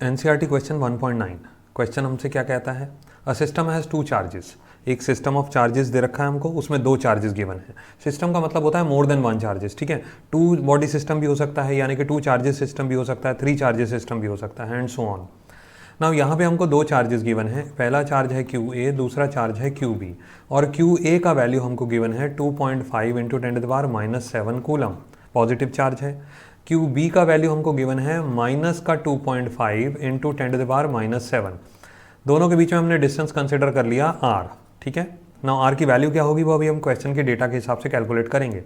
NCERT question 1.9 question हमसे क्या कहता है। A system has two charges. एक सिस्टम ऑफ चार्जेस दे रखा है हमको, उसमें दो चार्जेस गिवन है। सिस्टम का मतलब होता है मोर देन वन चार्जेस, ठीक है। टू बॉडी सिस्टम भी हो सकता है, यानी कि टू चार्जेस सिस्टम भी हो सकता है, थ्री चार्जेस सिस्टम भी हो सकता है, एंड सो ऑन। नाउ यहाँ पे हमको दो चार्जेस गिवन है। पहला चार्ज है क्यू ए, दूसरा चार्ज है क्यू बी। और क्यू ए का वैल्यू हमको गिवन है 2.5 इंटू 10⁻⁷ कूलम, पॉजिटिव चार्ज है। क्यू बी का वैल्यू हमको गिवन है माइनस का 2.5 इंटू 10⁻⁷। दोनों के बीच में हमने डिस्टेंस कंसिडर कर लिया आर, ठीक है। नाउ आर की वैल्यू क्या होगी वो अभी हम क्वेश्चन के डेटा के हिसाब से कैलकुलेट करेंगे।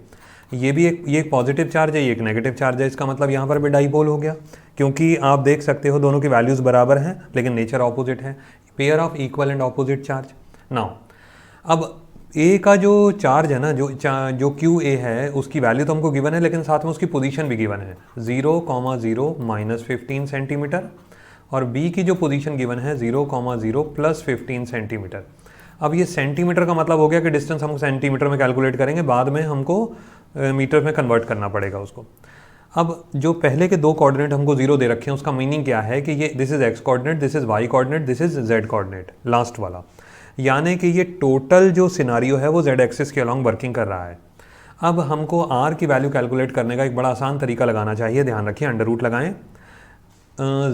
ये एक पॉजिटिव चार्ज है, ये एक नेगेटिव चार्ज है। इसका मतलब यहाँ पर भी डाइपोल हो गया, क्योंकि आप देख सकते हो दोनों की वैल्यूज़ बराबर हैं लेकिन नेचर ऑपोजिट है। Pair of equal and opposite charge. Now अब ए का जो चार्ज है ना, जो क्यू ए है, उसकी वैल्यू तो हमको गिवन है, लेकिन साथ में उसकी पोजीशन भी गिवन है 0,0 -15 सेंटीमीटर, और बी की जो पोजीशन गिवन है 0,0 +15 सेंटीमीटर। अब ये सेंटीमीटर का मतलब हो गया कि डिस्टेंस हम सेंटीमीटर में कैलकुलेट करेंगे, बाद में हमको मीटर में कन्वर्ट करना पड़ेगा उसको। अब जो पहले के दो कोऑर्डिनेट हमको जीरो दे रखे हैं, उसका मीनिंग क्या है कि ये this is X coordinate, this is Y coordinate, this is Z coordinate, last वाला। यानी कि ये टोटल जो सिनारियो है वो जेड एक्सिस के अलॉन्ग वर्किंग कर रहा है। अब हमको आर की वैल्यू कैलकुलेट करने का एक बड़ा आसान तरीका लगाना चाहिए, ध्यान रखिए, अंडर रूट लगाएं।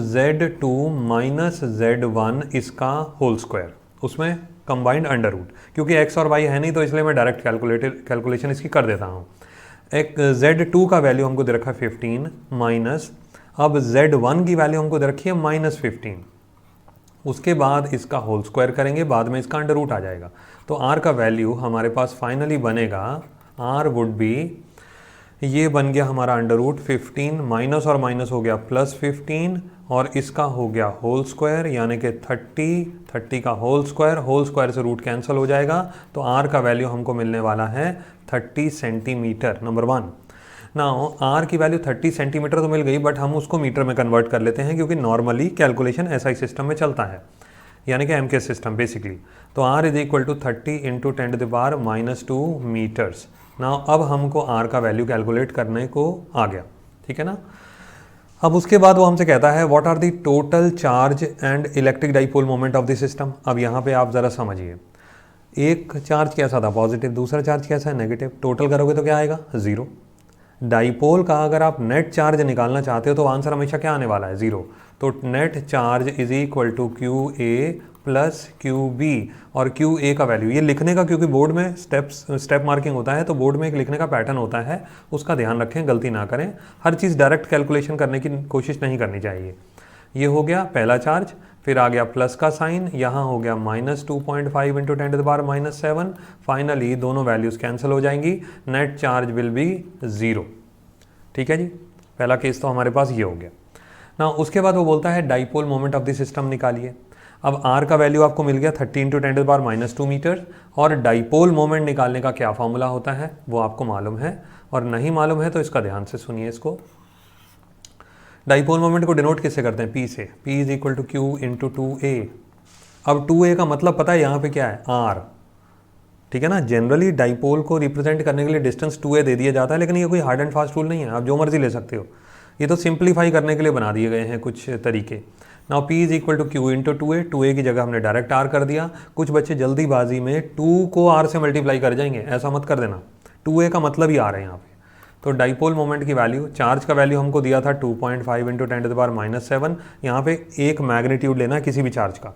Z2 माइनस Z1 इसका होल स्क्वायर, उसमें कंबाइंड अंडर रूट, क्योंकि x और y है नहीं तो इसलिए मैं डायरेक्ट कैलकुलेशन इसकी कर देता हूँ। एक Z2 का वैल्यू हमको दे रखा है 15 माइनस, अब Z1 की वैल्यू हमको दे रखी है -15, उसके बाद इसका होल स्क्वायर करेंगे, बाद में इसका अंडर रूट आ जाएगा। तो r का वैल्यू हमारे पास फाइनली बनेगा, r वुड बी, ये बन गया हमारा अंडर रूट 15, माइनस और माइनस हो गया +15, और इसका हो गया होल स्क्वायर यानी कि 30 का होल स्क्वायर से रूट कैंसिल हो जाएगा। तो आर का वैल्यू हमको मिलने वाला है 30 सेंटीमीटर, नंबर 1। नाउ आर की वैल्यू 30 सेंटीमीटर तो मिल गई, बट हम उसको मीटर में कन्वर्ट कर लेते हैं, क्योंकि नॉर्मली कैलकुलेशन एसआई सिस्टम में चलता है, यानी कि एमके सिस्टम बेसिकली। तो r is equal to 30 into 10⁻⁻2 meters. Now अब हमको r का वैल्यू कैलकुलेट करने को आ गया, ठीक है ना। अब उसके बाद वो हमसे कहता है what are the total charge and electric dipole moment of the system. अब यहाँ पे आप ज़रा समझिए, एक चार्ज कैसा था पॉजिटिव, दूसरा चार्ज कैसा है नेगेटिव, टोटल करोगे तो क्या आएगा 0। डाइपोल का अगर आप नेट चार्ज निकालना चाहते हो तो आंसर हमेशा क्या आने वाला है 0। तो net charge is equal to Q A plus Q B, और क्यू ए का वैल्यू ये लिखने का, क्योंकि बोर्ड में स्टेप मार्किंग होता है तो बोर्ड में एक लिखने का पैटर्न होता है, उसका ध्यान रखें, गलती ना करें। हर चीज़ डायरेक्ट कैलकुलेशन करने की कोशिश नहीं करनी चाहिए। ये हो गया पहला चार्ज, फिर आ गया प्लस का साइन, यहाँ हो गया -2.5 इंटू 10⁻⁷। फाइनली दोनों वैल्यूज़ कैंसिल हो जाएंगी, नेट चार्ज विल बी 0, ठीक है जी। पहला केस तो हमारे पास ये हो गया ना। उसके बाद वो बोलता है dipole moment of the system निकालिए। अब r का वैल्यू आपको मिल गया 30 इंटू 10⁻⁻2 मीटर, और डाइपोल मोमेंट निकालने का क्या फॉर्मूला होता है वो आपको मालूम है, और नहीं मालूम है तो इसका ध्यान से सुनिए इसको। डाइपोल मोमेंट को डिनोट किससे करते हैं, P से। P is equal to Q into 2a। अब 2a का मतलब पता है यहाँ पे क्या है, r, ठीक है ना। जनरली डाइपोल को रिप्रेजेंट करने के लिए डिस्टेंस 2a दे दिया जाता है, लेकिन ये कोई हार्ड एंड फास्ट रूल नहीं है, आप जो मर्जी ले सकते हो। ये तो सिंप्लीफाई करने के लिए बना दिए गए हैं कुछ तरीके। Now P is equal to Q into 2a, 2a की जगह हमने डायरेक्ट r कर दिया। कुछ बच्चे जल्दीबाजी में 2 को r से मल्टीप्लाई कर जाएंगे, ऐसा मत कर देना, 2a का मतलब ही r है यहाँ पे। तो डाइपोल मोमेंट की वैल्यू, चार्ज का वैल्यू हमको दिया था 2.5 इंटू 10⁻⁷, यहाँ पे एक मैग्नीट्यूड लेना है किसी भी चार्ज का,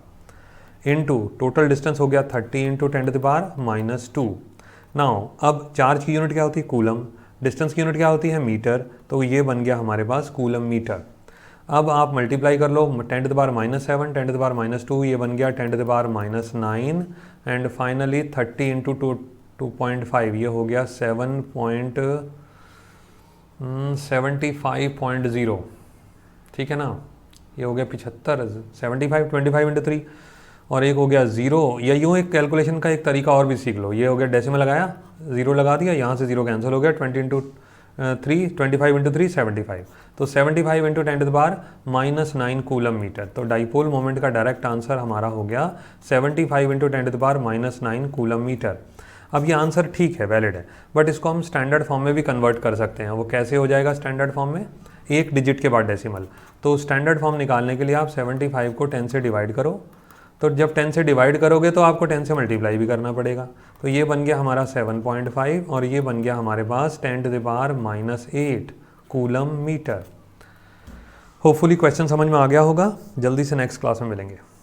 इनटू टोटल डिस्टेंस हो गया 30 इंटू 10⁻⁻2। नाउ अब चार्ज की यूनिट क्या होती है, कूलम, डिस्टेंस की यूनिट क्या होती है, मीटर, तो ये बन गया हमारे पास कूलम मीटर। अब आप मल्टीप्लाई कर लो 10⁻⁷, 10⁻2, ये बन गया 10⁻�9, एंड फाइनली 30 इंटू 2.5, ये हो गया 75.0, ठीक है ना। ये हो गया 75, 75, 25 इंटू 3, और एक हो गया 0। या यूँ एक कैलकुलेशन का एक तरीका और भी सीख लो, ये हो गया डेसिमल लगाया, 0 लगा दिया, यहाँ से 0 कैंसिल हो गया, 20 इंटू 3, 25 इंटू 3, 75। तो 75 इंटू 10⁻⁹ कूलम मीटर। तो डाइपोल मोमेंट का डायरेक्ट आंसर हमारा हो गया 75 इंटू 10⁻⁹ कूलम मीटर। अब ये आंसर ठीक है, वैलिड है, बट इसको हम स्टैंडर्ड फॉर्म में भी कन्वर्ट कर सकते हैं। वो कैसे हो जाएगा स्टैंडर्ड फॉर्म में, एक डिजिट के बाद डेसिमल। तो स्टैंडर्ड फॉर्म निकालने के लिए आप 75 को 10 से डिवाइड करो, तो जब 10 से डिवाइड करोगे तो आपको 10 से मल्टीप्लाई भी करना पड़ेगा। तो ये बन गया हमारा 7.5 और ये बन गया हमारे पास 10⁻⁻8 कूलम मीटर। होपफुली क्वेश्चन समझ में आ गया होगा। जल्दी से नेक्स्ट क्लास में मिलेंगे।